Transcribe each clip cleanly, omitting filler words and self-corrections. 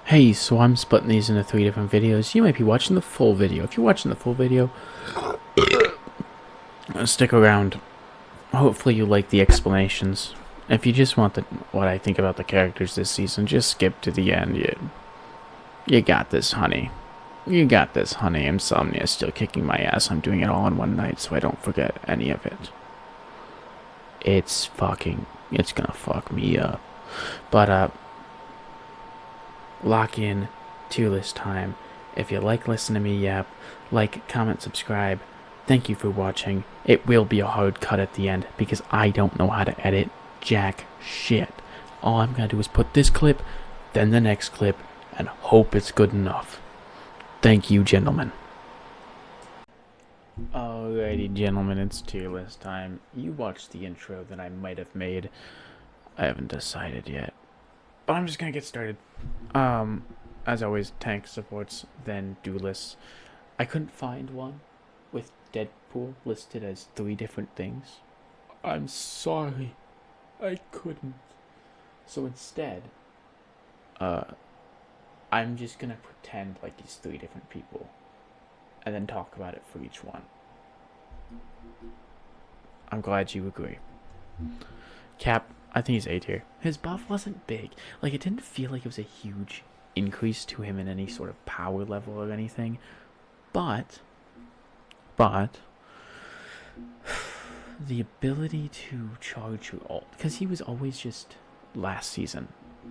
Hey, so I'm splitting these into 3 different videos. You might be watching the full video. If you're watching the full video, stick around. Hopefully you like the explanations. If you just want what I think about the characters this season, just skip to the end. You got this, honey. You got this, honey. Insomnia is still kicking my ass. I'm doing it all in one night so I don't forget any of it. It's gonna fuck me up. But, lock in to this time. If you like listening to me yap, like, comment, subscribe. Thank you for watching. It will be a hard cut at the end because I don't know how to edit jack shit. All I'm gonna do is put this clip, then the next clip, and hope it's good enough. Thank you, gentlemen. Alrighty, gentlemen, it's tier list time. You watched the intro that I might have made. I haven't decided yet, but I'm just gonna get started. As always, tank supports, then duelists. I couldn't find one with Deadpool listed as 3 different things. I'm sorry, I couldn't. So instead, uh, I'm just gonna pretend like he's 3 different people, and then talk about it for each one. I'm glad you agree. Cap, I think he's A tier. His buff wasn't big. Like, it didn't feel like it was a huge increase to him in any sort of power level or anything. But, but, the ability to charge your ult, because he was always just last season,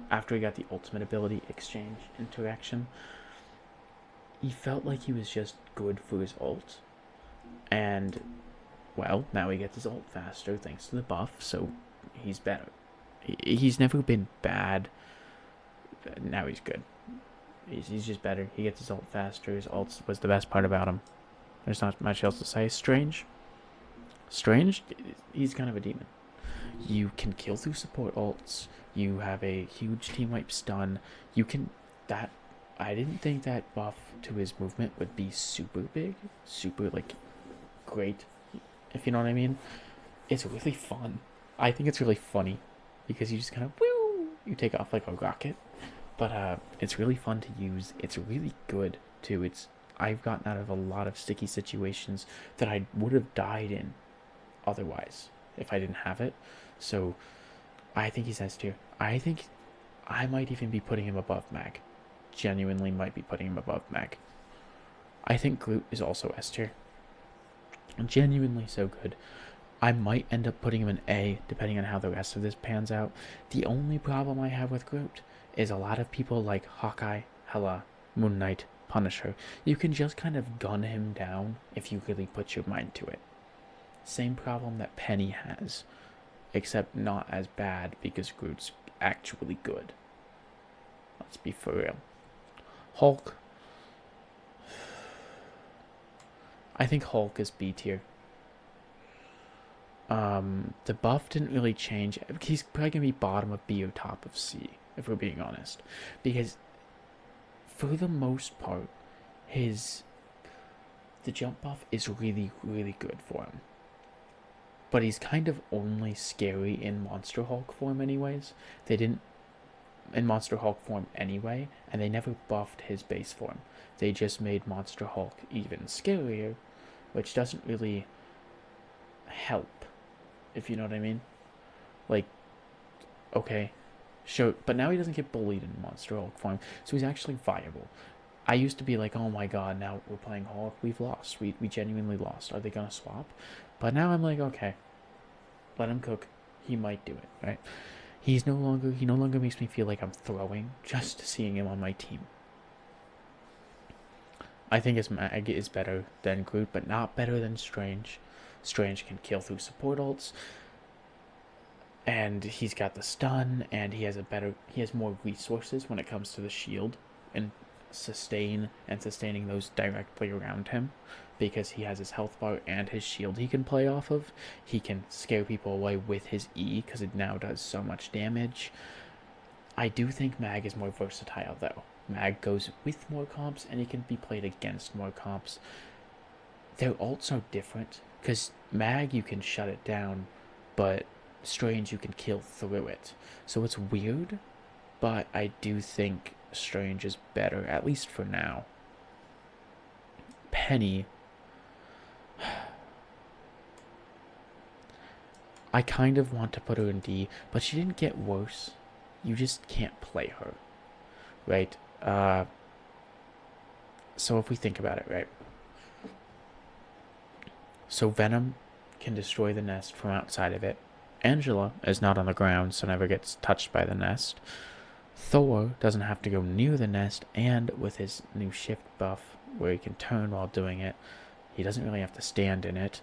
after he got the ultimate ability exchange interaction, he felt like he was just good for his ult. And, well, now he gets his ult faster thanks to the buff, so he's better. He's never been bad. Now he's good. He's just better. He gets his ult faster. His ult was the best part about him. There's not much else to say. Strange, he's kind of a demon. You can kill through support ults. You have a huge team wipe stun. You can that. I didn't think that buff to his movement would be super big, super like great, if you know what I mean. It's really fun. I think it's really funny because you just kind of woo, you take off like a rocket. But it's really fun to use. It's really good too. I've gotten out of a lot of sticky situations that I would have died in otherwise if I didn't have it. So I think he's S tier. I think I might even be putting him above Mag. Genuinely might be putting him above Mag. I think Groot is also S tier. Genuinely so good. I might end up putting him in A, depending on how the rest of this pans out. The only problem I have with Groot is a lot of people like Hawkeye, Hela, Moon Knight, Punisher. You can just kind of gun him down if you really put your mind to it. Same problem that Penny has, except not as bad because Groot's actually good. Let's be for real. Hulk. I think Hulk is B tier. The buff didn't really change. He's probably gonna be bottom of B or top of C, if we're being honest, because for the most part, the jump buff is really, really good for him. But he's kind of only scary in Monster Hulk form, anyways. They didn't in Monster Hulk form anyway, and they never buffed his base form. They just made Monster Hulk even scarier, which doesn't really help, if you know what I mean. Like, okay, sure, but now he doesn't get bullied in Monster Hulk form, so he's actually viable. I used to be like, oh my god, now we're playing Hulk, we've lost. We genuinely lost. Are they gonna swap? But now I'm like, okay, let him cook. He might do it, right? He no longer makes me feel like I'm throwing just seeing him on my team. I think his Mag is better than Groot, but not better than Strange. Strange can kill through support ults, and he's got the stun, and he has more resources when it comes to the shield and sustaining those directly around him, because he has his health bar and his shield he can play off of. He can scare people away with his E because it now does so much damage. I do think Mag is more versatile though. Mag goes with more comps and he can be played against more comps. Their ults are different because Mag you can shut it down, but Strange you can kill through it. So it's weird, but I do think Strange is better, at least for now. Penny, I kind of want to put her in D, but she didn't get worse. You just can't play her, right? So if we think about it, right? So Venom can destroy the nest from outside of it. Angela is not on the ground, so never gets touched by the nest. Thor doesn't have to go near the nest, and with his new shift buff, where he can turn while doing it, he doesn't really have to stand in it.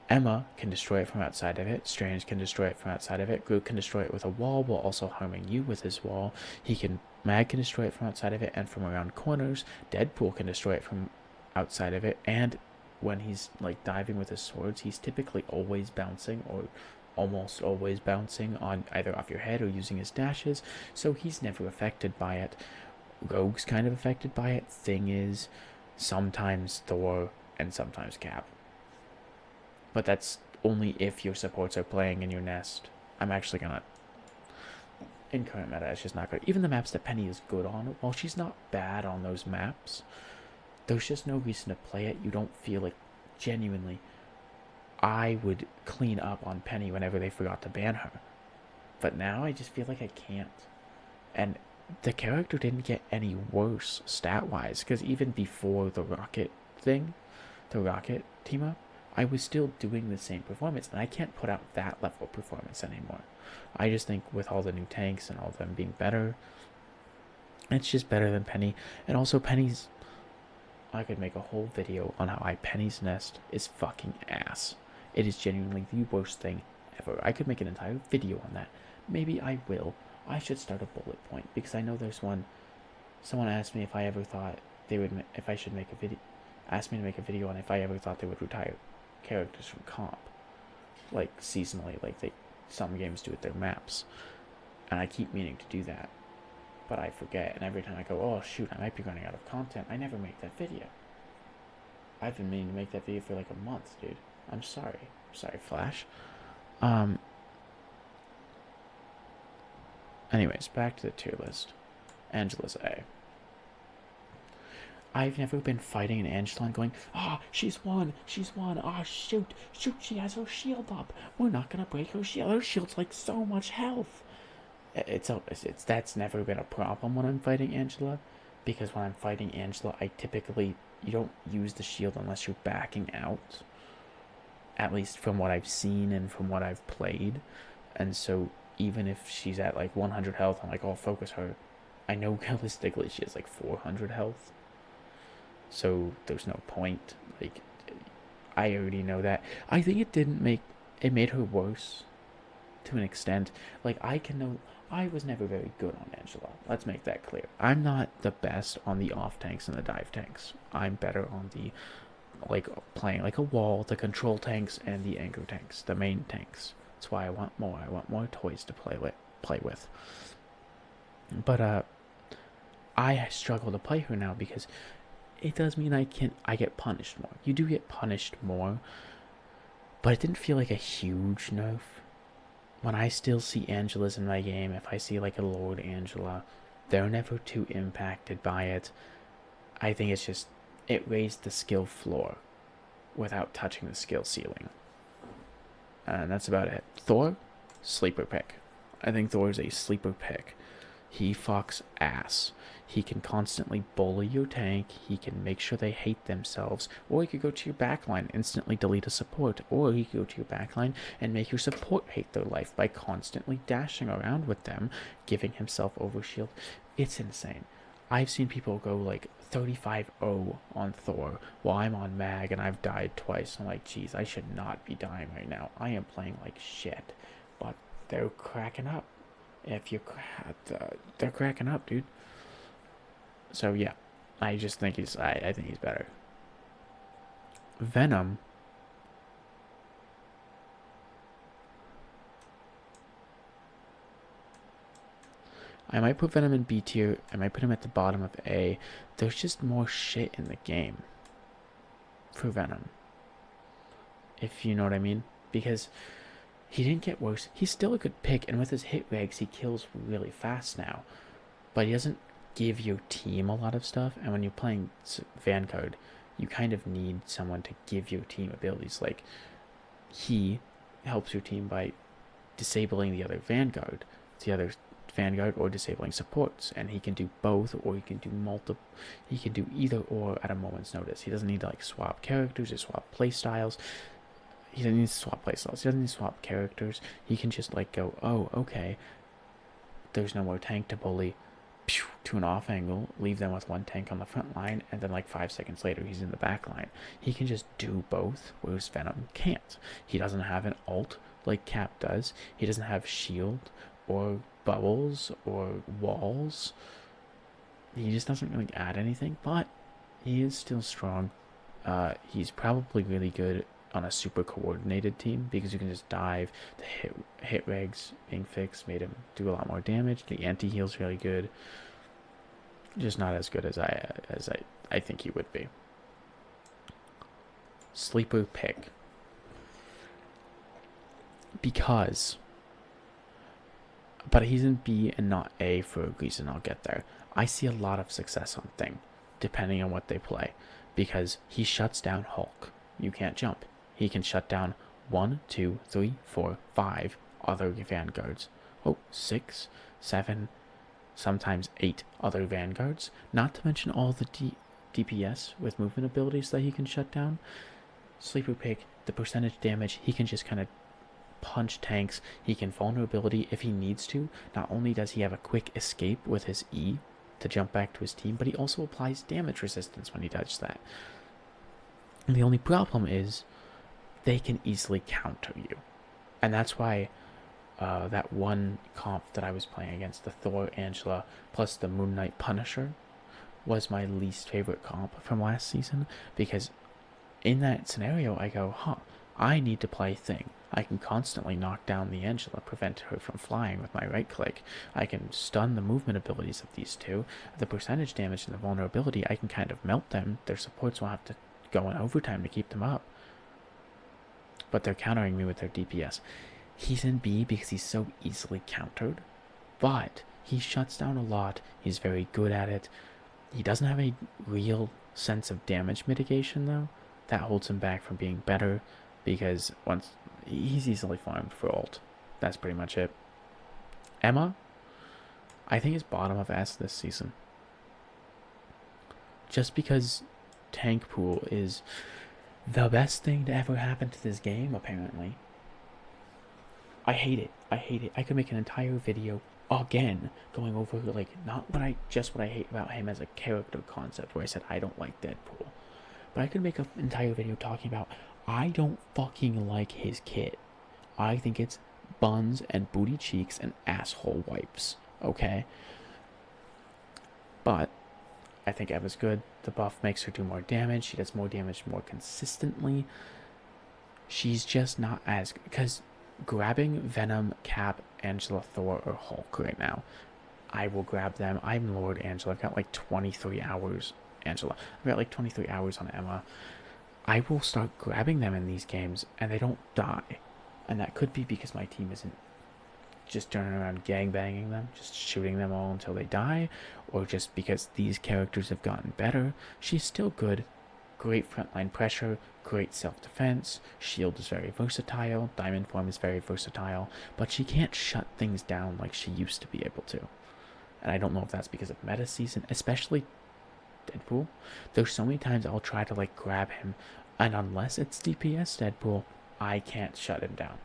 Emma can destroy it from outside of it. Strange can destroy it from outside of it. Groot can destroy it with a wall while also harming you with his wall. Mag can destroy it from outside of it and from around corners. Deadpool can destroy it from outside of it, and when he's like diving with his swords, he's typically always bouncing or almost always bouncing on either off your head or using his dashes, so he's never affected by it. Rogue's kind of affected by it. Thing is, sometimes Thor and sometimes Cap. But that's only if your supports are playing in your nest. I'm actually gonna... In current meta, it's just not good. Even the maps that Penny is good on, while she's not bad on those maps, there's just no reason to play it. You don't feel like... Genuinely, I would clean up on Penny whenever they forgot to ban her. But now I just feel like I can't. And the character didn't get any worse stat-wise, because even before the Rocket thing, the Rocket team-up, I was still doing the same performance, and I can't put out that level of performance anymore. I just think with all the new tanks and all of them being better, it's just better than Penny. And also Penny's... I could make a whole video on how Penny's nest is fucking ass. It is genuinely the worst thing ever. I could make an entire video on that. Maybe I will. I should start a bullet point, because I know there's one... Someone asked me if I ever thought they would... If I should make a video... Asked me to make a video on if I ever thought they would retire characters from comp, like seasonally, like some games do with their maps, and I keep meaning to do that, but I forget, and every time I go, oh shoot, I might be running out of content, I never make that video. I've been meaning to make that video for like a month, dude. I'm sorry, Flash. Anyways, back to the tier list. Angela's A. I've never been fighting an Angela and going, she's won, shoot, she has her shield up, we're not gonna break her shield's like so much health. That's never been a problem when I'm fighting Angela, because when I'm fighting Angela, you don't use the shield unless you're backing out, at least from what I've seen and from what I've played, and so even if she's at like 100 health, I'm like, focus her. I know realistically she has like 400 health. So there's no point. Like, I already know that. I think it made her worse to an extent. Like, I was never very good on Angela. Let's make that clear. I'm not the best on the off tanks and the dive tanks. I'm better on the, like, playing like a wall, the control tanks, and the anger tanks, the main tanks. That's why I want more. I want more toys to play with. But I struggle to play her now because it does mean I get punished more. You do get punished more, but it didn't feel like a huge nerf. When I still see Angelas in my game, if I see like a Lord Angela, they're never too impacted by it. I think it's just, it raised the skill floor without touching the skill ceiling. And that's about it. Thor, sleeper pick. I think Thor is a sleeper pick. He fucks ass. He can constantly bully your tank, he can make sure they hate themselves, or he could go to your backline and instantly delete a support, or he could go to your backline and make your support hate their life by constantly dashing around with them, giving himself overshield. It's insane. I've seen people go like 35-0 on Thor while I'm on Mag and I've died twice. I'm like, geez, I should not be dying right now. I am playing like shit, but they're cracking up. They're cracking up, dude. So yeah, I just think I think he's better. Venom. I might put Venom in B tier. I might put him at the bottom of A. There's just more shit in the game for Venom, if you know what I mean. Because he didn't get worse. He's still a good pick, and with his hit regs, he kills really fast now. But he doesn't give your team a lot of stuff. And when you're playing Vanguard, you kind of need someone to give your team abilities. Like, he helps your team by disabling the other Vanguard, or disabling supports, and he can do both, or he can do multiple. He can do either or at a moment's notice. He doesn't need to like swap characters or swap playstyles. He doesn't need to swap playstyles. He doesn't need to swap characters. He can just like go, oh, okay, there's no more tank to bully, to an off angle, leave them with one tank on the front line, and then like 5 seconds later he's in the back line. He can just do both, whereas Venom can't. He doesn't have an ult like Cap does. He doesn't have shield or bubbles or walls. He just doesn't really add anything, but he is still strong. He's probably really good on a super coordinated team because you can just dive. The hit regs being fixed made him do a lot more damage. The anti-heal's really good. Just not as good as I think he would be. Sleeper pick. But he's in B and not A for a reason. I'll get there. I see a lot of success on Thing, depending on what they play, because he shuts down Hulk. You can't jump. He can shut down 1, 2, 3, 4, 5 other Vanguards. Oh, 6, 7, sometimes 8 other Vanguards. Not to mention all the DPS with movement abilities that he can shut down. Sleeper pick, the percentage damage, he can just kind of punch tanks. He can vulnerability if he needs to. Not only does he have a quick escape with his E to jump back to his team, but he also applies damage resistance when he does that. And the only problem is they can easily counter you. And that's why that one comp that I was playing against, the Thor Angela plus the Moon Knight Punisher, was my least favorite comp from last season, because in that scenario I go, I need to play Thing. I can constantly knock down the Angela, prevent her from flying with my right click. I can stun the movement abilities of these two. The percentage damage and the vulnerability, I can kind of melt them. Their supports will have to go in overtime to keep them up. But they're countering me with their DPS. He's in B because he's so easily countered, but he shuts down a lot. He's very good at it. He doesn't have a real sense of damage mitigation, though. That holds him back from being better, because once he's easily farmed for ult. That's pretty much it. Emma, I think is bottom of S this season. Just because tank pool is the best thing to ever happen to this game, apparently. I hate it. I could make an entire video again going over like not what I hate about him as a character concept, where I said I don't like Deadpool. But I could make an entire video talking about I don't fucking like his kit. I think it's buns and booty cheeks and asshole wipes. Okay? But I think Eva's good. The buff makes her do more damage. She does more damage more consistently. She's just not as... Because grabbing Venom, Cap, Angela, Thor, or Hulk right now, I will grab them. I'm Lord Angela. I've got like 23 hours. Angela. I've got like 23 hours on Emma. I will start grabbing them in these games, and they don't die. And that could be because my team isn't just turning around gangbanging them, just shooting them all until they die, or just because these characters have gotten better. She's still good. Great frontline pressure, great self-defense, shield is very versatile, diamond form is very versatile, but she can't shut things down like she used to be able to. And I don't know if that's because of meta season, especially Deadpool. There's so many times I'll try to like grab him, and unless it's DPS Deadpool, I can't shut him down.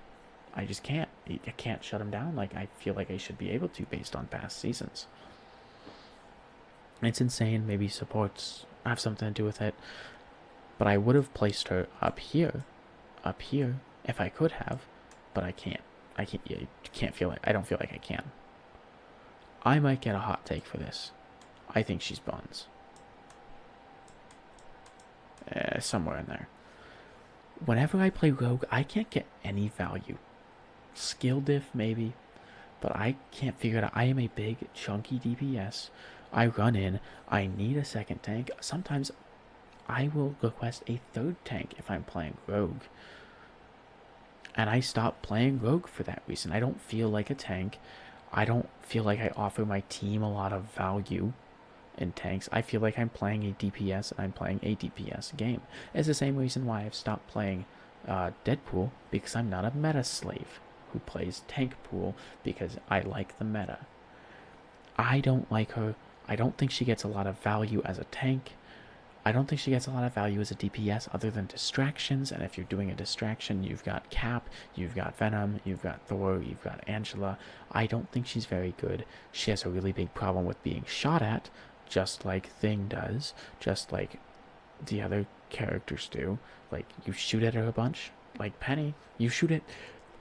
I just can't. I can't shut him down like I feel like I should be able to based on past seasons. It's insane. Maybe supports have something to do with it, but I would have placed her up here, if I could have, but I can't. I don't feel like I can. I might get a hot take for this. I think she's buns. Somewhere in there. Whenever I play Rogue, I can't get any value. Skill diff, maybe, but I can't figure it out. I am a big, chunky DPS. I run in. I need a second tank. Sometimes I will request a third tank if I'm playing Rogue. And I stop playing Rogue for that reason. I don't feel like a tank. I don't feel like I offer my team a lot of value. in tanks. I feel like I'm playing a DPS and I'm playing a DPS game. It's the same reason why I've stopped playing Deadpool, because I'm not a meta slave who plays tank pool because I like the meta. I don't like her. I don't think she gets a lot of value as a tank. I don't think she gets a lot of value as a DPS other than distractions, and if you're doing a distraction, you've got Cap, you've got Venom, you've got Thor, you've got Angela. I don't think she's very good. She has a really big problem with being shot at, just like Thing does, just like the other characters do. Like, you shoot at her a bunch, like Penny, you shoot it.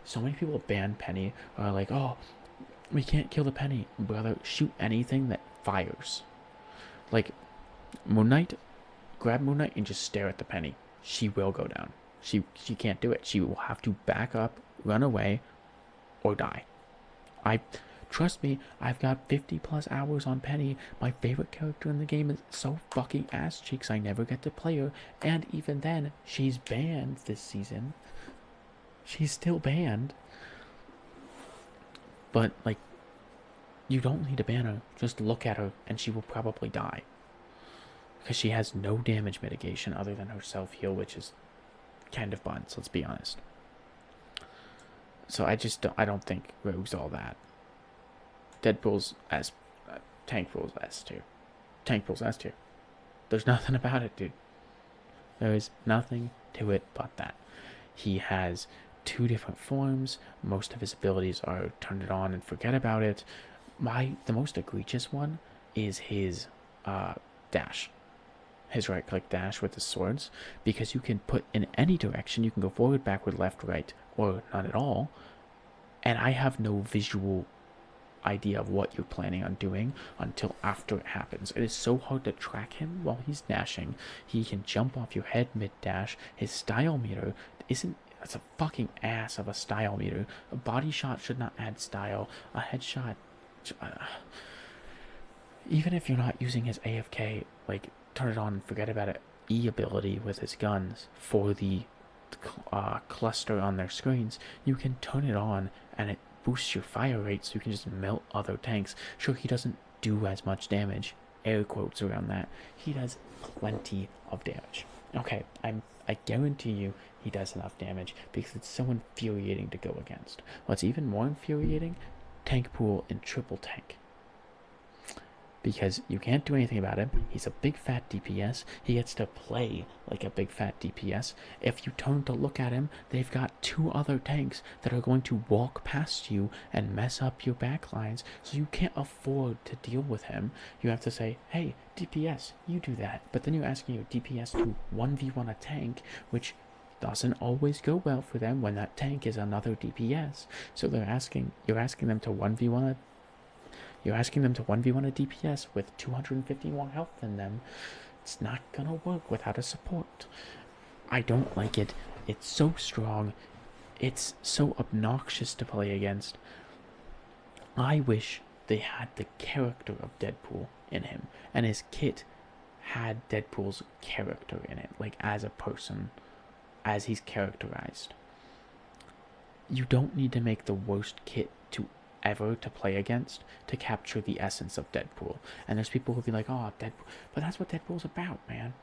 So many people ban Penny, are like, oh, we can't kill the Penny. Brother, shoot anything that fires. Like, Moon Knight, grab Moon Knight and just stare at the Penny. She will go down. She can't do it. She will have to back up, run away, or die. Trust me, I've got 50 plus hours on Penny. My favorite character in the game is so fucking ass cheeks I never get to play her. And even then, she's banned this season. She's still banned. But, like, you don't need to ban her. Just look at her and she will probably die. Because she has no damage mitigation other than her self-heal, which is kind of buns, let's be honest. So I don't think Rogue's all that. Deadpool's S, Tank Pool's S tier. Tank Pool's S tier. There's nothing about it, dude. There is nothing to it but that. He has 2 different forms. Most of his abilities are turn it on and forget about it. The most egregious one is his dash. His right click dash with the swords, because you can put in any direction. You can go forward, backward, left, right, or not at all. And I have no visual idea of what you're planning on doing until after it happens. It is so hard to track him while he's dashing. He can jump off your head mid-dash. His style meter that's a fucking ass of a style meter. A body shot should not add style. A headshot, even if you're not using his AFK, like, turn it on and forget about it, E ability with his guns for the cluster on their screens, you can turn it on and it boosts your fire rate so you can just melt other tanks. Sure, he doesn't do as much damage, air quotes around that. He does plenty of damage. Okay, I guarantee you he does enough damage because it's so infuriating to go against. What's even more infuriating, tank pool in triple tank. Because you can't do anything about him. He's a big fat DPS. He gets to play like a big fat DPS. If you turn to look at him, they've got 2 other tanks that are going to walk past you and mess up your backlines, so you can't afford to deal with him. You have to say, hey, DPS, you do that. But then you're asking your DPS to 1v1 a tank, which doesn't always go well for them when that tank is another DPS. So you're asking them to 1v1 a You're asking them to 1v1 a DPS with 250 more health than them. It's not gonna work without a support. I don't like it. It's so strong. It's so obnoxious to play against. I wish they had the character of Deadpool in him, and his kit had Deadpool's character in it, like as a person, as he's characterized. You don't need to make the worst kit ever to play against to capture the essence of Deadpool. And there's people who'll be like, oh, Deadpool, but that's what Deadpool's about, man.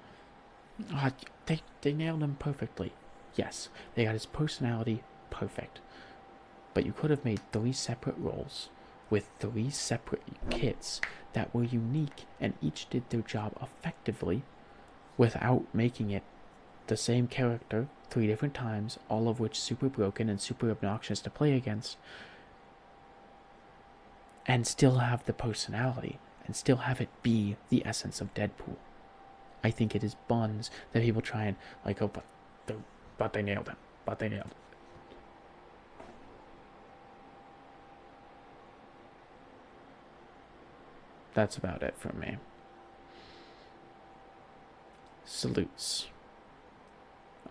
They nailed him perfectly. Yes, they got his personality perfect. But you could have made 3 separate roles with 3 separate kits that were unique and each did their job effectively without making it the same character 3 different times, all of which super broken and super obnoxious to play against, and still have the personality, and still have it be the essence of Deadpool. I think it is buns that people try and, like, oh, but they nailed him. But they nailed him. That's about it from me. Salutes.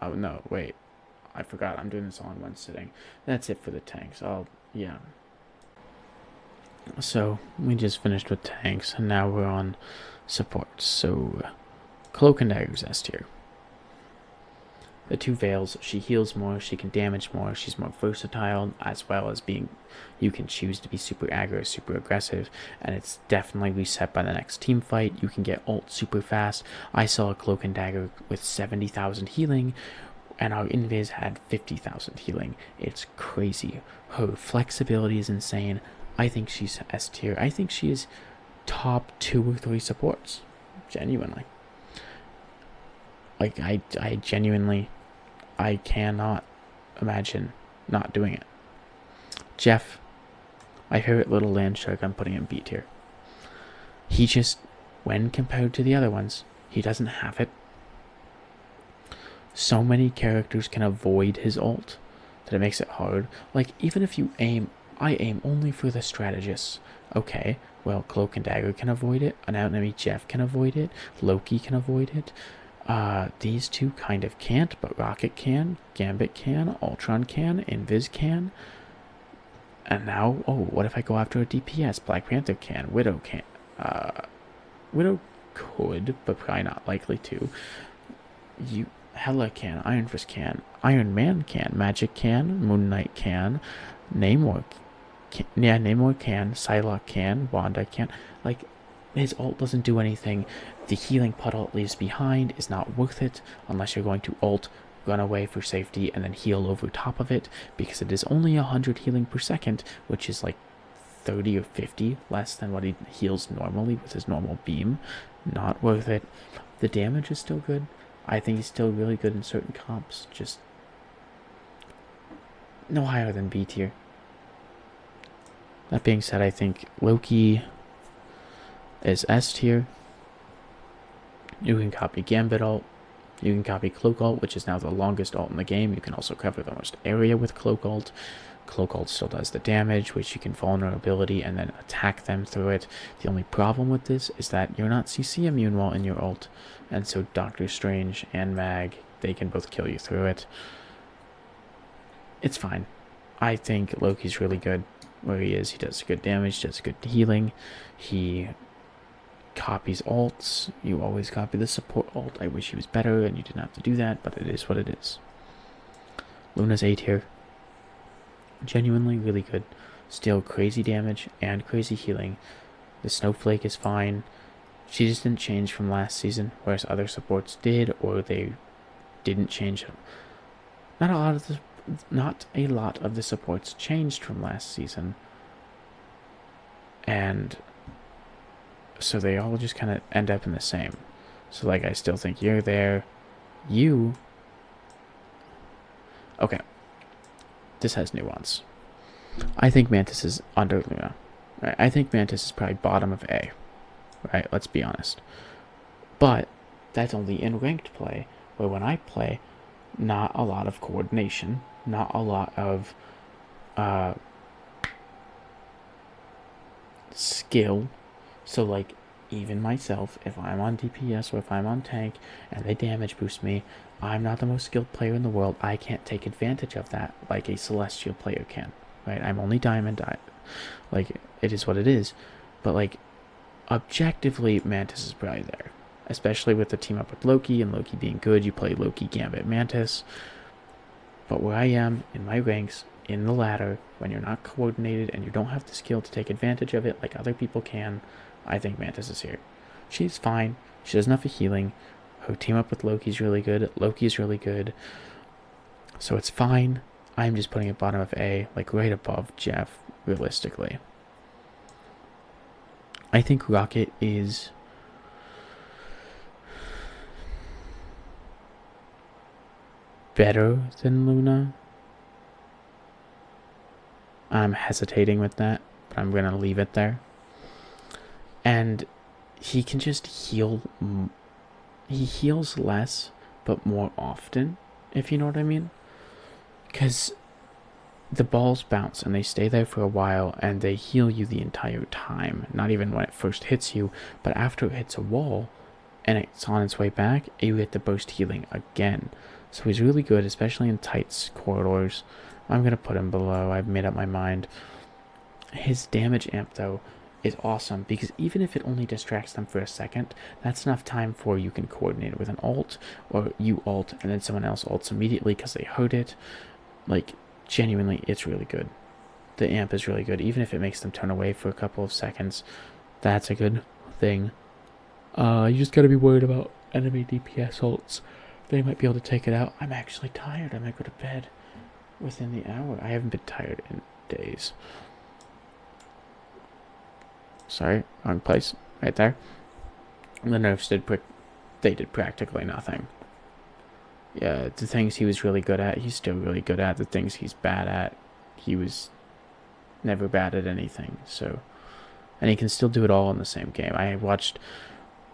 Oh, no, wait. I forgot. I'm doing this all in one sitting. That's it for the tanks. Yeah. So, we just finished with tanks, and now we're on support. So, Cloak and Daggers S tier. the two Veils, she heals more, she can damage more, she's more versatile, as well as being, you can choose to be super aggro, super aggressive, and it's definitely reset by the next team fight. You can get ult super fast. I saw a Cloak and Dagger with 70,000 healing, and our Invis had 50,000 healing. It's crazy. Her flexibility is insane. I think she's S tier. I think she is top 2 or 3 supports. Genuinely. Like, I genuinely, I cannot imagine not doing it. Jeff, my favorite little land shark, I'm putting in B tier. He just, when compared to the other ones, he doesn't have it. So many characters can avoid his ult that it makes it hard. Like, even if you aim, I aim only for the strategists. Okay, well, Cloak and Dagger can avoid it. An enemy Jeff can avoid it. Loki can avoid it. These two kind of can't, but Rocket can, Gambit can, Ultron can, Invis can. And now, oh, what if I go after a DPS? Black Panther can, Widow can. Widow could, but probably not likely to. Hela can, Iron Fist can, Iron Man can, Magic can, Moon Knight can, Namor can, Psylocke can, Wanda can. Like, his ult doesn't do anything. The healing puddle it leaves behind is not worth it unless you're going to ult, run away for safety, and then heal over top of it, because it is only 100 healing per second, which is like 30 or 50 less than what he heals normally with his normal beam. Not worth it. The damage is still good. I think he's still really good in certain comps, just no higher than B tier. That being said, I think Loki is S tier. You can copy Gambit ult. You can copy Cloak ult, which is now the longest ult in the game. You can also cover the most area with Cloak ult. Cloak ult still does the damage, which you can vulnerability and then attack them through it. The only problem with this is that you're not CC immune while in your ult, and so Doctor Strange and Mag, they can both kill you through it. It's fine. I think Loki's really good where he is. He does good damage, does good healing. He copies ults. You always copy the support ult. I wish he was better and you didn't have to do that, but it is what it is. Luna's A tier. Genuinely really good. Still crazy damage and crazy healing. The Snowflake is fine. She just didn't change from last season, whereas other supports did, or they didn't change. Not a lot of the supports changed from last season, and so they all just kind of end up in the same. So, like, I still think you're there. Okay. This has nuance. I think Mantis is under Luna. Right? I think Mantis is probably bottom of A. Right? Let's be honest. But that's only in ranked play, where when I play, not a lot of coordination, not a lot of skill. So, like, even myself, if I'm on DPS or if I'm on tank and they damage boost me, I'm not the most skilled player in the world. I can't take advantage of that like a Celestial player can, right? I'm only Diamond. Like, it is what it is. But, like, objectively, Mantis is probably there. Especially with the team up with Loki, and Loki being good, you play Loki, Gambit, Mantis. But where I am in my ranks, in the ladder, when you're not coordinated and you don't have the skill to take advantage of it like other people can, I think Mantis is here. She's fine. She does enough of healing. Her team up with Loki's really good. Loki's really good. So it's fine. I'm just putting it bottom of A, like right above Jeff, realistically. I think Rocket is better than Luna. I'm hesitating with that, but I'm going to leave it there. And he can just heal. He heals less, but more often, if you know what I mean. Because the balls bounce and they stay there for a while and they heal you the entire time. Not even when it first hits you, but after it hits a wall and it's on its way back, you get the burst healing again. So he's really good, especially in tight corridors. I'm going to put him below. I've made up my mind. His damage amp, though, is awesome because even if it only distracts them for a second, that's enough time for you can coordinate with an ult, or you ult and then someone else ults immediately because they heard it. Like, genuinely, it's really good. The amp is really good, even if it makes them turn away for a couple of seconds. That's a good thing. You just gotta be worried about enemy DPS ults. They might be able to take it out. I'm actually tired. I might go to bed within the hour. I haven't been tired in days. Sorry, wrong place. Right there. The nerfs did practically nothing. Yeah, the things he was really good at, he's still really good at. The things he's bad at, he was never bad at anything. So, and he can still do it all in the same game. I watched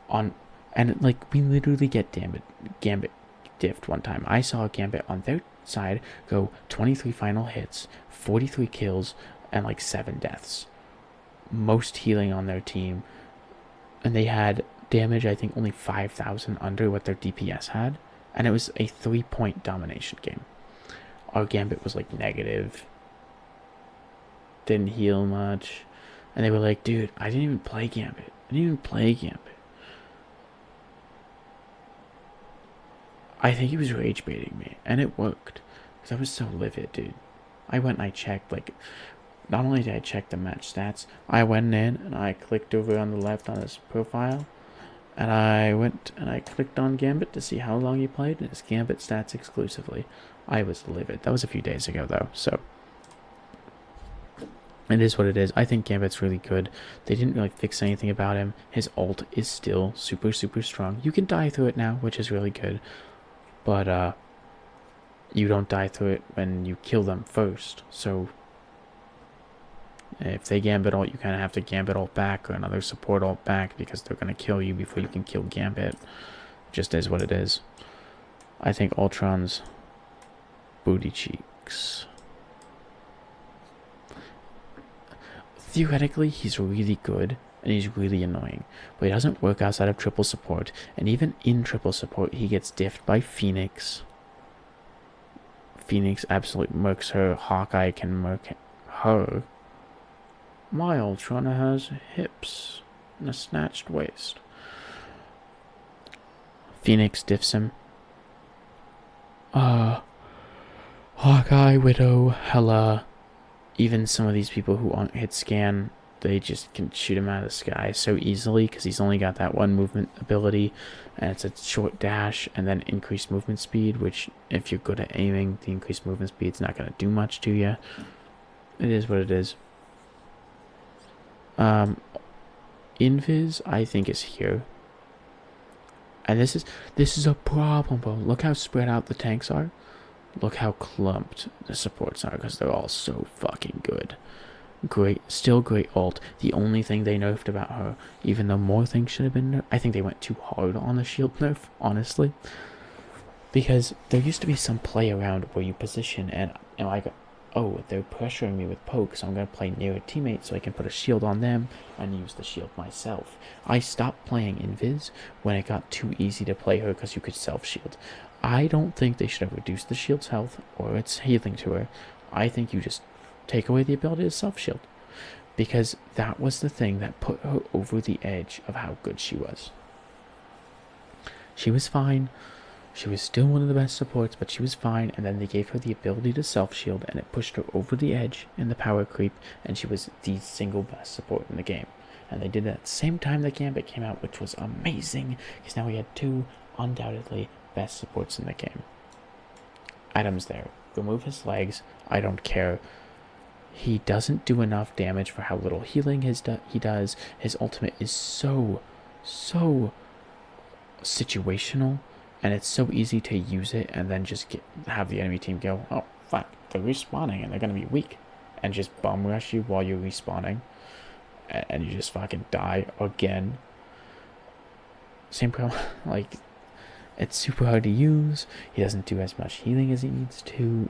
on, and like we literally get Gambit diffed one time. I saw Gambit on their side go 23 final hits, 43 kills, and like 7 deaths. Most healing on their team, and they had damage I think only 5,000 under what their DPS had, and it was a 3-point domination game. Our Gambit was like negative, didn't heal much, and they were like, dude, I didn't even play Gambit. I think he was rage baiting me, and it worked, because I was so livid, dude. I went and I checked, like, not only did I check the match stats, I went in and I clicked over on the left on his profile, and I went and I clicked on Gambit to see how long he played, and his Gambit stats exclusively. I was livid. That was a few days ago, though, so it is what it is. I think Gambit's really good. They didn't really fix anything about him. His ult is still super, super strong. You can die through it now, which is really good, but you don't die through it when you kill them first, so if they Gambit ult, you kind of have to Gambit ult back or another support ult back because they're going to kill you before you can kill Gambit. Just is what it is. I think Ultron's booty cheeks. Theoretically, he's really good and he's really annoying, but he doesn't work outside of triple support, and even in triple support, he gets diffed by Phoenix. Phoenix absolutely murks her. Hawkeye can murk her. My Ultron has hips and a snatched waist. Phoenix diffs him. Hawkeye, Widow, Hela, even some of these people who aren't hit scan, they just can shoot him out of the sky so easily because he's only got that one movement ability, and it's a short dash and then increased movement speed, which if you're good at aiming, the increased movement speed's not going to do much to you. It is what it is. Invis, I think, is here. And this is a problem, bro. Look how spread out the tanks are. Look how clumped the supports are because they're all so fucking good. Great, still great ult. The only thing they nerfed about her, even though more things should have been nerfed, I think they went too hard on the shield nerf, honestly. Because there used to be some play around where you position and I go, oh, they're pressuring me with poke, so I'm going to play near a teammate so I can put a shield on them and use the shield myself. I stopped playing Invis when it got too easy to play her because you could self-shield. I don't think they should have reduced the shield's health or its healing to her. I think you just take away the ability to self-shield, because that was the thing that put her over the edge of how good she was. She was fine. She was still one of the best supports, but she was fine, and then they gave her the ability to self-shield, and it pushed her over the edge in the power creep, and she was the single best support in the game. And they did that at the same time that Gambit came out, which was amazing, because now we had 2 undoubtedly best supports in the game. Adam's there. Remove his legs. I don't care. He doesn't do enough damage for how little healing he does. His ultimate is so situational, and it's so easy to use it and then just have the enemy team go, oh fuck, they're respawning and they're gonna be weak, and just bomb rush you while you're respawning, and you just fucking die again. Same problem. Like, it's super hard to use. He doesn't do as much healing as he needs to.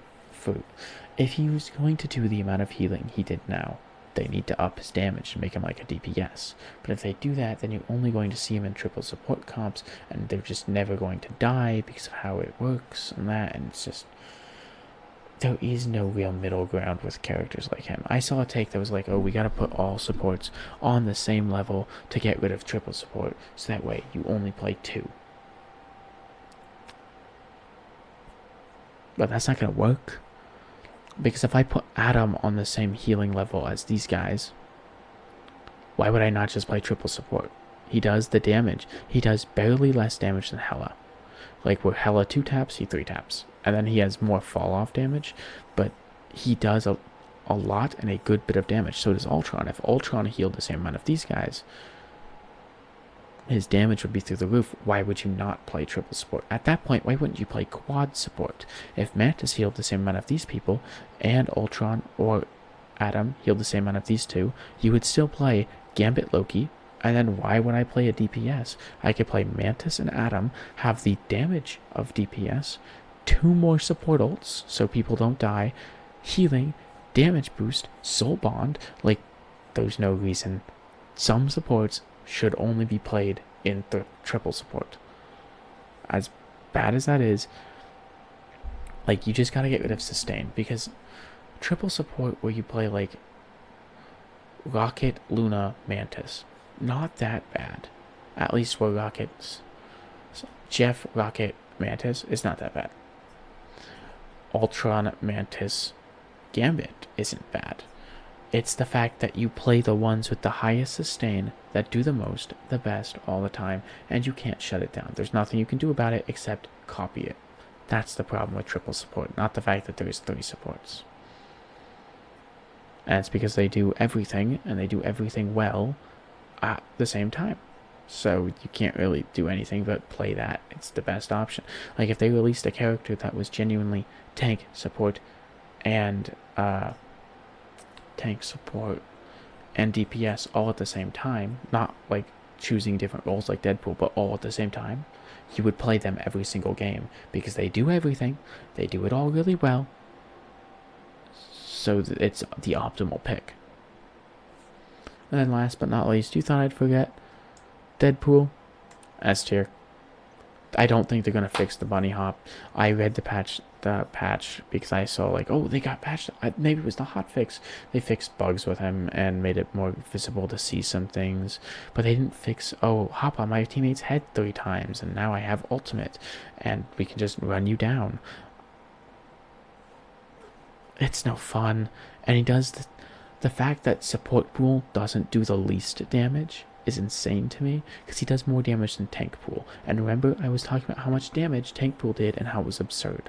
If he was going to do the amount of healing he did now, they need to up his damage and make him like a DPS. But if they do that, then you're only going to see him in triple support comps, and they're just never going to die because of how it works and that, and it's just... there is no real middle ground with characters like him. I saw a take that was like, oh, we gotta put all supports on the same level to get rid of triple support, so that way you only play 2. But that's not gonna work. Because if I put Adam on the same healing level as these guys, why would I not just play triple support? He does the damage. He does barely less damage than Hela. Like, where Hela 2 taps, he 3 taps. And then he has more fall off damage, but he does a lot and a good bit of damage. So does Ultron. If Ultron healed the same amount of these guys, his damage would be through the roof. Why would you not play triple support? At that point, why wouldn't you play quad support? If Mantis healed the same amount of these people, and Ultron or Adam healed the same amount of these two, you would still play Gambit Loki. And then why would I play a DPS? I could play Mantis and Adam, have the damage of DPS, 2 more support ults so people don't die, healing, damage boost, soul bond. Like, there's no reason. Some supports should only be played in the triple support. As bad as that is, like, you just gotta get rid of sustain, because triple support where you play like Rocket, Luna, Mantis, not that bad. At least where Rocket's Jeff, Rocket, Mantis is not that bad. Ultron, Mantis, Gambit isn't bad. It's the fact that you play the ones with the highest sustain that do the most, the best, all the time, and you can't shut it down. There's nothing you can do about it except copy it. That's the problem with triple support, not the fact that there's 3 supports. And it's because they do everything, and they do everything well at the same time. So you can't really do anything but play that. It's the best option. Like, if they released a character that was genuinely tank support and DPS all at the same time, not like choosing different roles like Deadpool, but all at the same time, you would play them every single game, because they do everything, they do it all really well, so it's the optimal pick. And then last but not least, you thought I'd forget Deadpool, S tier. I don't think they're gonna fix the bunny hop. I read the patch because I saw like, oh, they got patched. Maybe it was the hotfix. They fixed bugs with him and made it more visible to see some things, but they didn't fix, oh, hop on my teammate's head 3 times and now I have ultimate and we can just run you down. It's no fun. And he does the fact that support pool doesn't do the least damage is insane to me, because he does more damage than tank pool. And remember, I was talking about how much damage tank pool did and how it was absurd.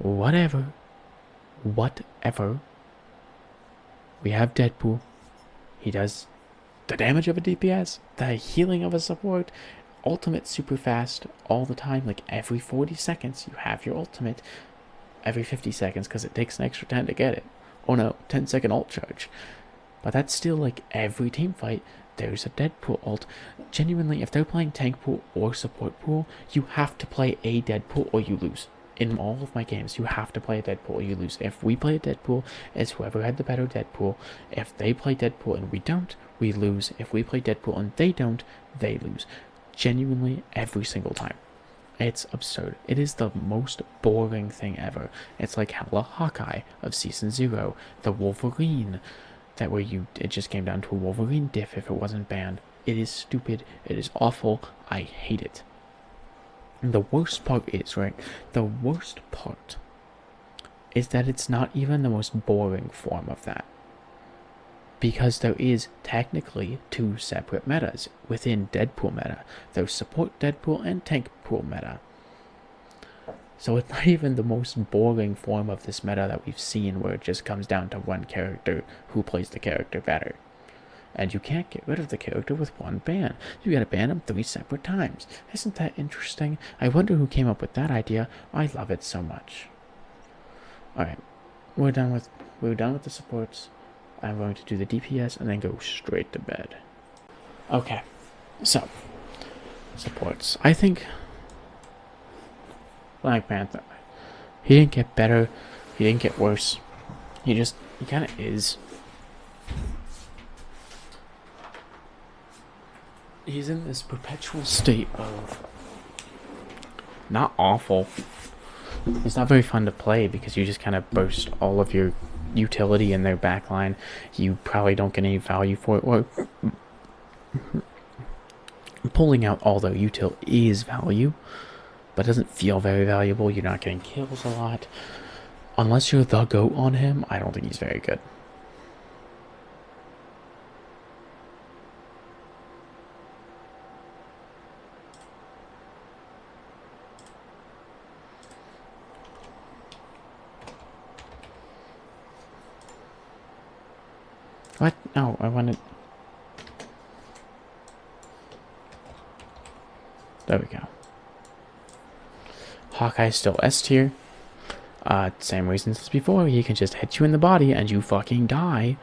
Whatever. We have Deadpool. He does the damage of a DPS, the healing of a support, ultimate super fast all the time. Like, every 40 seconds you have your ultimate. Every 50 seconds, because it takes an extra 10 to get it. Oh no, 10-second ult charge. But that's still like every team fight, there's a Deadpool ult. Genuinely, if they're playing tank pool or support pool, you have to play a Deadpool or you lose. In all of my games, you have to play a Deadpool or you lose. If we play a Deadpool, it's whoever had the better Deadpool. If they play Deadpool and we don't, we lose. If we play Deadpool and they don't, they lose. Genuinely, every single time. It's absurd. It is the most boring thing ever. It's like Hela Hawkeye of Season 0, the Wolverine, that where it just came down to a Wolverine diff if it wasn't banned. It is stupid. It is awful. I hate it. And the worst part is, right? The worst part is that it's not even the most boring form of that. Because there is technically 2 separate metas within Deadpool meta. There's support Deadpool and tank pool meta. So it's not even the most boring form of this meta that we've seen, where it just comes down to one character who plays the character better. And you can't get rid of the character with one ban. You gotta ban them 3 separate times. Isn't that interesting? I wonder who came up with that idea. I love it so much. Alright, we're done with the supports. I'm going to do the DPS and then go straight to bed. Okay, so supports. I think Black Panther, he didn't get better, he didn't get worse. He kind of is. He's in this perpetual state of not awful. He's not very fun to play because you just kind of burst all of your utility in their backline. You probably don't get any value for it. Or pulling out all their util is value, but doesn't feel very valuable. You're not getting kills a lot. Unless you're the GOAT on him, I don't think he's very good. What? No, I wanted... There we go. Hawkeye's still S tier. Same reasons as before. He can just hit you in the body and you fucking die.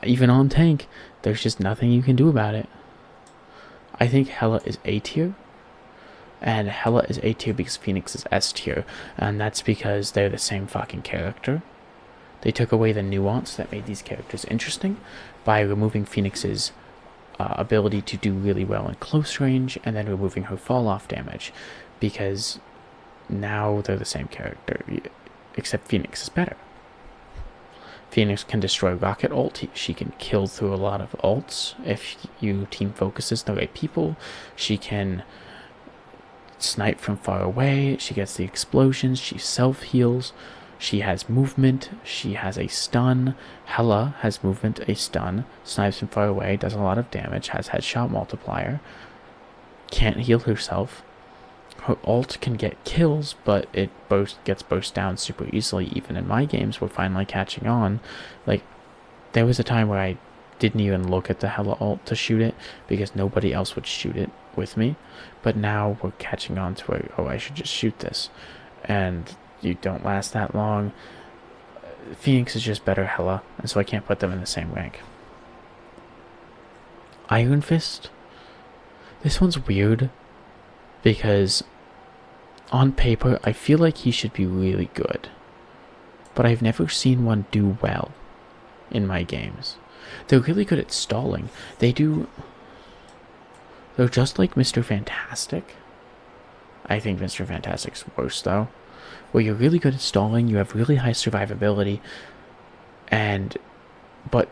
Even on tank, there's just nothing you can do about it. I think Hela is A tier. And Hela is A tier because Phoenix is S tier. And that's because they're the same fucking character. They took away the nuance that made these characters interesting by removing Phoenix's ability to do really well in close range and then removing her fall off damage, because now they're the same character, except Phoenix is better. Phoenix can destroy rocket ult. She can kill through a lot of ults if you team focuses the right people. She can snipe from far away. She gets the explosions. She self heals. She has movement. She has a stun. Hela has movement, a stun, snipes from far away, does a lot of damage, has headshot multiplier, can't heal herself. Her ult can get kills, but it gets burst down super easily. Even in my games, we're finally catching on. Like, there was a time where I didn't even look at the Hela ult to shoot it because nobody else would shoot it with me. But now we're catching on to where, oh, I should just shoot this. And you don't last that long. Phoenix is just better Hela, and so I can't put them in the same rank. Iron Fist. This one's weird because on paper I feel like he should be really good, but I've never seen one do well in my games. They're really good at stalling. They're just like Mr. Fantastic. I think Mr. Fantastic's worse though. Where you're really good at stalling, you have really high survivability, but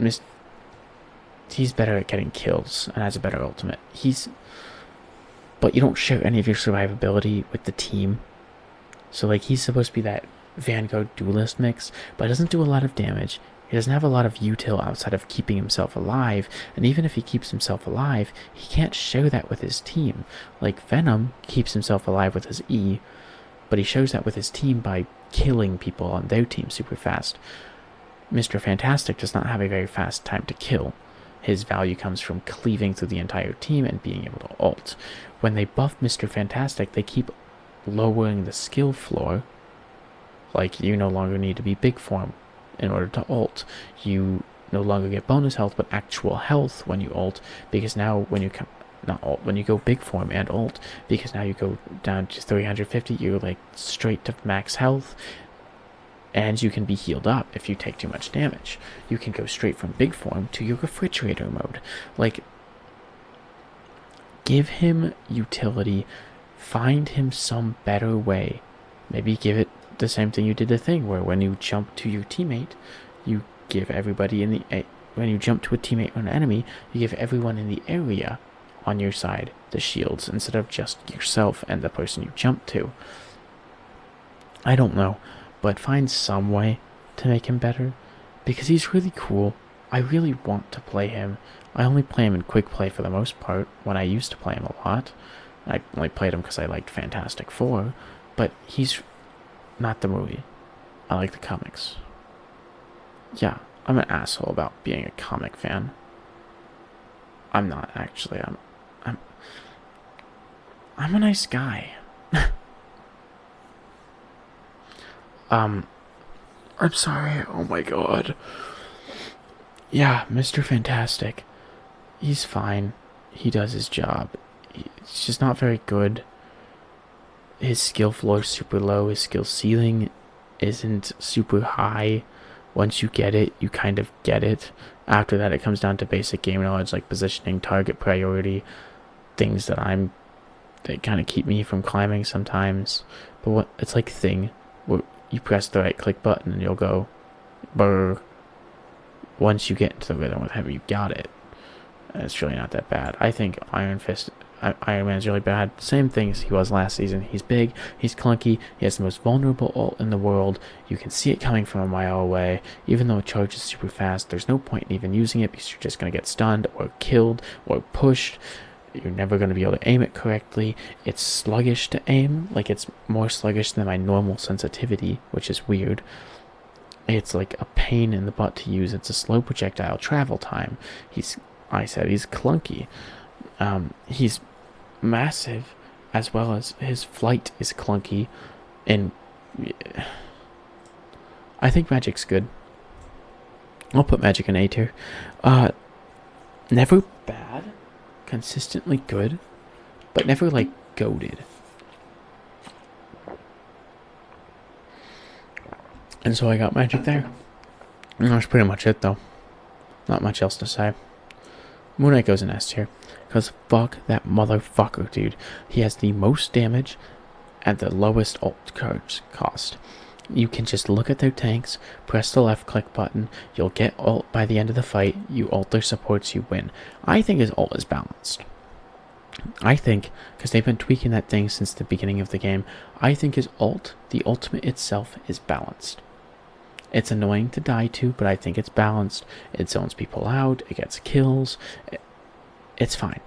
he's better at getting kills and has a better ultimate. But you don't share any of your survivability with the team. So like, he's supposed to be that Vanguard duelist mix, but doesn't do a lot of damage. He doesn't have a lot of util outside of keeping himself alive, and even if he keeps himself alive, he can't share that with his team. Like Venom keeps himself alive with his E, but he shows that with his team by killing people on their team super fast. Mr. Fantastic does not have a very fast time to kill. His value comes from cleaving through the entire team and being able to ult. When they buff Mr. Fantastic, they keep lowering the skill floor. Like, you no longer need to be big form in order to ult. You no longer get bonus health, but actual health when you ult, because now when you when you go big form and ult, because now you go down to 350, you're like straight to max health, and you can be healed up if you take too much damage. You can go straight from big form to your refrigerator mode. Like, give him utility, find him some better way. Maybe give it the same thing you did the thing, where when you jump to your teammate, you give everybody in the... when you jump to a teammate or an enemy, you give everyone in the area on your side the shields instead of just yourself and the person you jump to. I don't know, but find some way to make him better, because he's really cool. I really want to play him. I only play him in quick play for the most part, when I used to play him a lot. I only played him because I liked Fantastic Four, but he's not the movie. I like the comics. Yeah, I'm an asshole about being a comic fan. I'm not, actually. I'm a nice guy. I'm sorry. Oh my god. Yeah, Mr. Fantastic. He's fine. He does his job. It's just not very good. His skill floor is super low. His skill ceiling isn't super high. Once you get it, you kind of get it. After that, it comes down to basic game knowledge, like positioning, target priority, things that kind of keep me from climbing sometimes. But it's like Thing. you press the right click button and you'll go brr. Once you get into the rhythm with him, you got it. And it's really not that bad. I think Iron Man's really bad. Same thing as he was last season. He's big, he's clunky, he has the most vulnerable ult in the world. You can see it coming from a mile away. Even though it charges super fast, there's no point in even using it because you're just going to get stunned or killed or pushed. You're never going to be able to aim it correctly. It's sluggish to aim. Like, it's more sluggish than my normal sensitivity, which is weird. It's like a pain in the butt to use. It's a slow projectile travel time. He's clunky. He's massive, as well as his flight is clunky. And I think Magic's good. I'll put Magic in A tier. Never bad. Consistently good. But never, like, goated. And so I got Magic there. And that's pretty much it, though. Not much else to say. Moon Knight goes in S tier. Because fuck that motherfucker, dude. He has the most damage at the lowest ult cards cost. You can just look at their tanks, press the left click button, you'll get ult by the end of the fight, you ult their supports, you win. I think his ult is balanced. I think, because they've been tweaking that thing since the beginning of the game, I think his ult, the ultimate itself, is balanced. It's annoying to die to, but I think it's balanced. It zones people out, it gets kills. It's fine.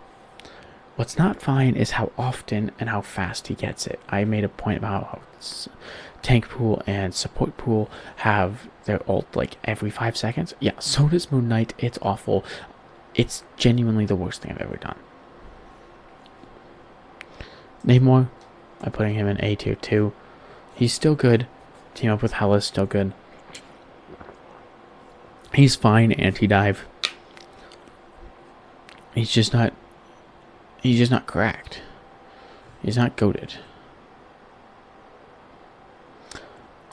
What's not fine is how often and how fast he gets it. I made a point about how tank pool and support pool have their ult like every 5 seconds. Yeah, so does Moon Knight. It's awful. It's genuinely the worst thing I've ever done. Namor, I'm putting him in A tier 2. He's still good. Team up with Hela's still good. He's fine anti-dive. He's just not cracked. He's not goated.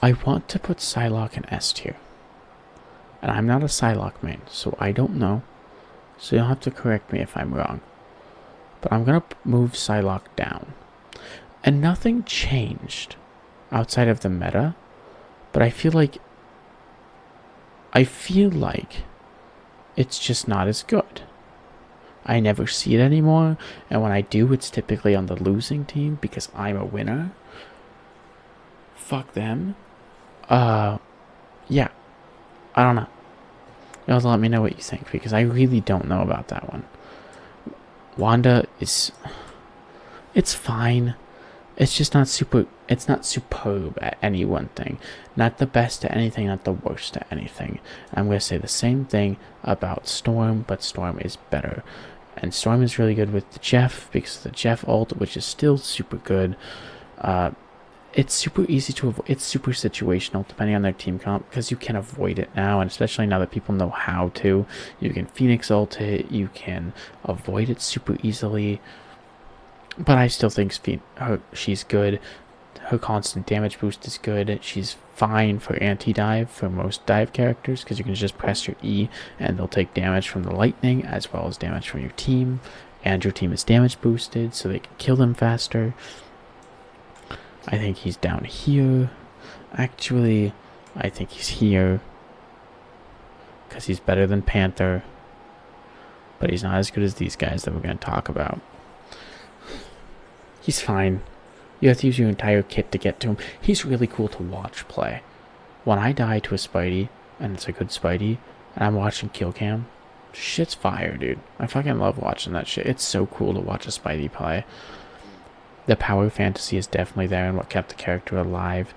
I want to put Psylocke in S tier. And I'm not a Psylocke main, so I don't know. So you'll have to correct me if I'm wrong. But I'm going to move Psylocke down. And nothing changed outside of the meta. But I feel like it's just not as good. I never see it anymore, and when I do, it's typically on the losing team because I'm a winner. Fuck them. Yeah. I don't know. You'll have to let me know what you think, because I really don't know about that one. Wanda is... It's fine. It's just not super... It's not superb at any one thing. Not the best at anything, not the worst at anything. I'm going to say the same thing about Storm, but Storm is better. And Storm is really good with the Jeff, because of the Jeff ult, which is still super good. It's super easy to avoid. It's super situational, depending on their team comp, because you can avoid it now, and especially now that people know how to. You can Phoenix ult it, you can avoid it super easily. But I still think she's good. Her constant damage boost is good. She's fine for anti-dive for most dive characters, because you can just press your E and they'll take damage from the lightning as well as damage from your team. And your team is damage boosted, so they can kill them faster. I think he's down here. Actually, I think he's here, because he's better than Panther. But he's not as good as these guys that we're going to talk about. He's fine. You have to use your entire kit to get to him. He's really cool to watch play. When I die to a Spidey, and it's a good Spidey, and I'm watching kill cam, shit's fire, dude. I fucking love watching that shit. It's so cool to watch a Spidey play. The power fantasy is definitely there and what kept the character alive.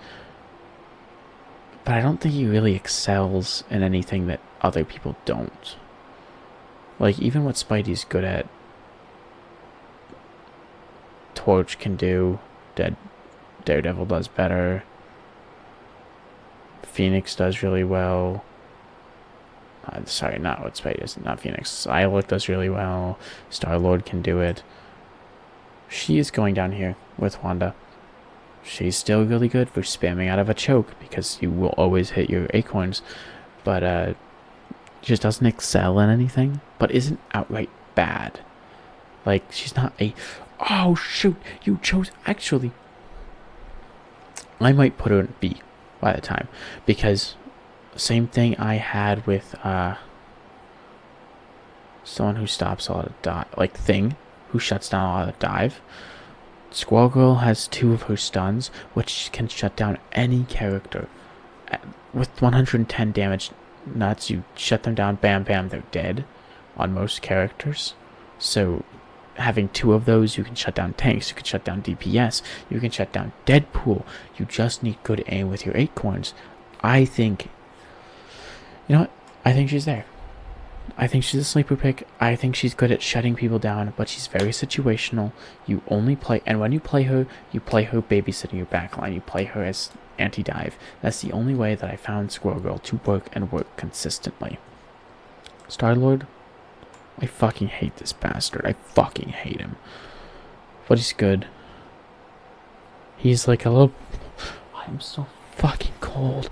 But I don't think he really excels in anything that other people don't. Like, even what Spidey's good at, Torch can do. Daredevil does better. Phoenix does really well. Sorry, not what Spidey does. Not Phoenix. Psylocke does really well. Star-Lord can do it. She is going down here with Wanda. She's still really good for spamming out of a choke, because you will always hit your acorns. But just doesn't excel in anything. But isn't outright bad. Like, she's not a... Oh, shoot. You chose... Actually... I might put her in B by the time, because same thing I had with someone who stops a lot of dive, like Thing, who shuts down a lot of dive. Squirrel Girl has 2 of her stuns, which can shut down any character. With 110 damage nuts, you shut them down, bam, bam, they're dead on most characters. So having 2 of those, you can shut down tanks, you can shut down DPS, you can shut down Deadpool. You just need good aim with your acorns. I think, you know what? I think she's there. I think she's a sleeper pick. I think she's good at shutting people down, but she's very situational. You only play, and when you play her babysitting your backline. You play her as anti-dive. That's the only way that I found Squirrel Girl to work and work consistently. Star-Lord, I fucking hate this bastard. I fucking hate him. But he's good. He's like a little... I'm so fucking cold.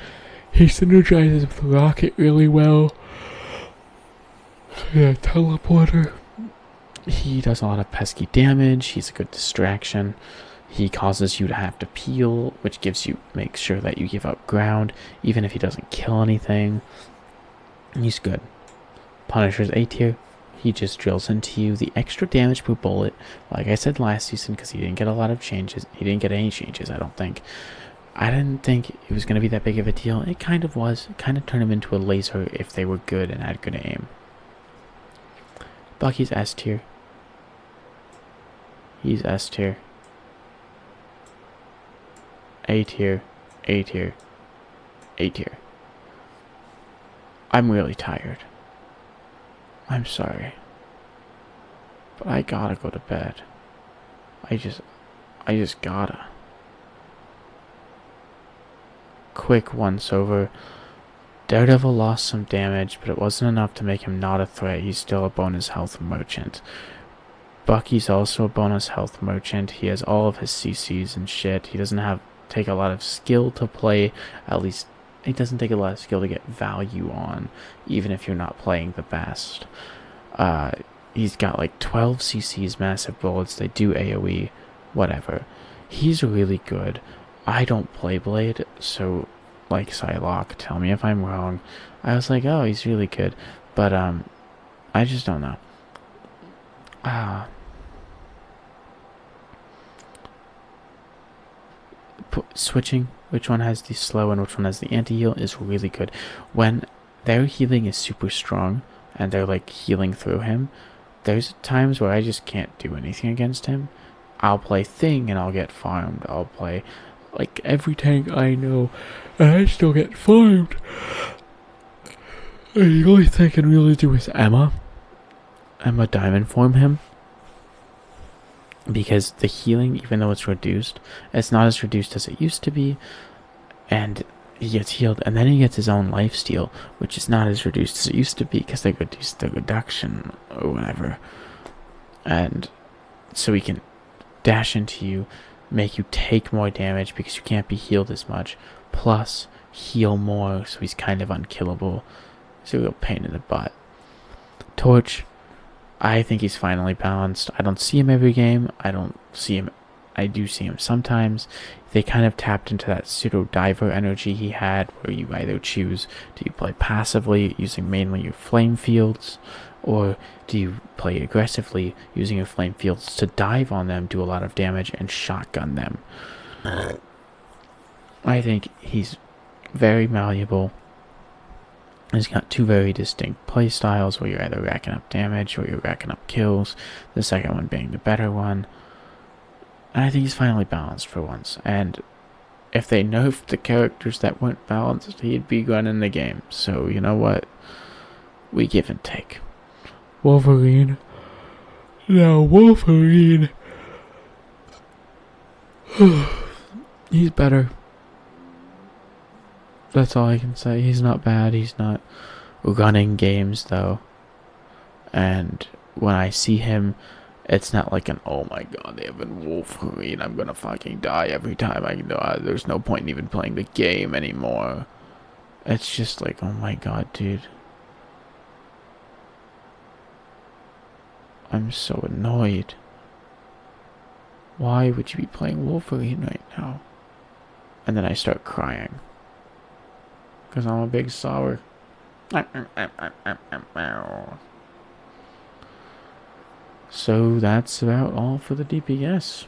He synergizes with Rocket really well. Yeah, teleporter. He does a lot of pesky damage. He's a good distraction. He causes you to have to peel, which makes sure that you give up ground, even if he doesn't kill anything. He's good. Punisher's A tier. He just drills into you the extra damage per bullet. Like I said last season, because he didn't get a lot of changes. He didn't get any changes, I don't think. I didn't think it was going to be that big of a deal. It kind of was. It kind of turned him into a laser if they were good and had good aim. Bucky's S tier. He's S tier. A tier. A tier. A tier. I'm really tired. I'm sorry. But I gotta go to bed. I just gotta. Quick once over. Daredevil lost some damage, but it wasn't enough to make him not a threat. He's still a bonus health merchant. Bucky's also a bonus health merchant. He has all of his CCs and shit. He doesn't take a lot of skill to play. At least, it doesn't take a lot of skill to get value on, even if you're not playing the best. He's got like 12 CCs, massive bullets. They do AoE, whatever. He's really good. I don't play Blade, so... like Psylocke, tell me if I'm wrong. I was like, oh, he's really good. But, I just don't know. Switching, which one has the slow and which one has the anti-heal, is really good. When their healing is super strong, and they're, like, healing through him, there's times where I just can't do anything against him. I'll play Thing, and I'll get farmed. I'll play... like every tank I know, and I still get farmed. The only thing I can really do is Emma Diamond form him, because the healing, even though it's reduced, it's not as reduced as it used to be, and he gets healed, and then he gets his own lifesteal, which is not as reduced as it used to be, because they reduced the reduction or whatever, and so he can dash into you, make you take more damage because you can't be healed as much, plus heal more, so he's kind of unkillable. It's a real pain in the butt. Torch, I think he's finally balanced. I don't see him every game. I do see him sometimes. They kind of tapped into that pseudo diver energy he had, where you either choose, do you play passively using mainly your flame fields, or do you play aggressively using your flame fields to dive on them, do a lot of damage, and shotgun them? I think he's very malleable. He's got 2 very distinct playstyles, where you're either racking up damage or you're racking up kills, the second one being the better one. And I think he's finally balanced for once. And if they nerfed the characters that weren't balanced, he'd be running the game. So, you know what? We give and take. Wolverine. Now, Wolverine. He's better. That's all I can say. He's not bad. He's not running games, though. And when I see him, it's not like an, oh my god, they have a Wolverine, I'm gonna fucking die every time I know. There's no point in even playing the game anymore. It's just like, oh my god, dude. I'm so annoyed. Why would you be playing Wolverine right now? And then I start crying. Because I'm a big sour. So that's about all for the DPS.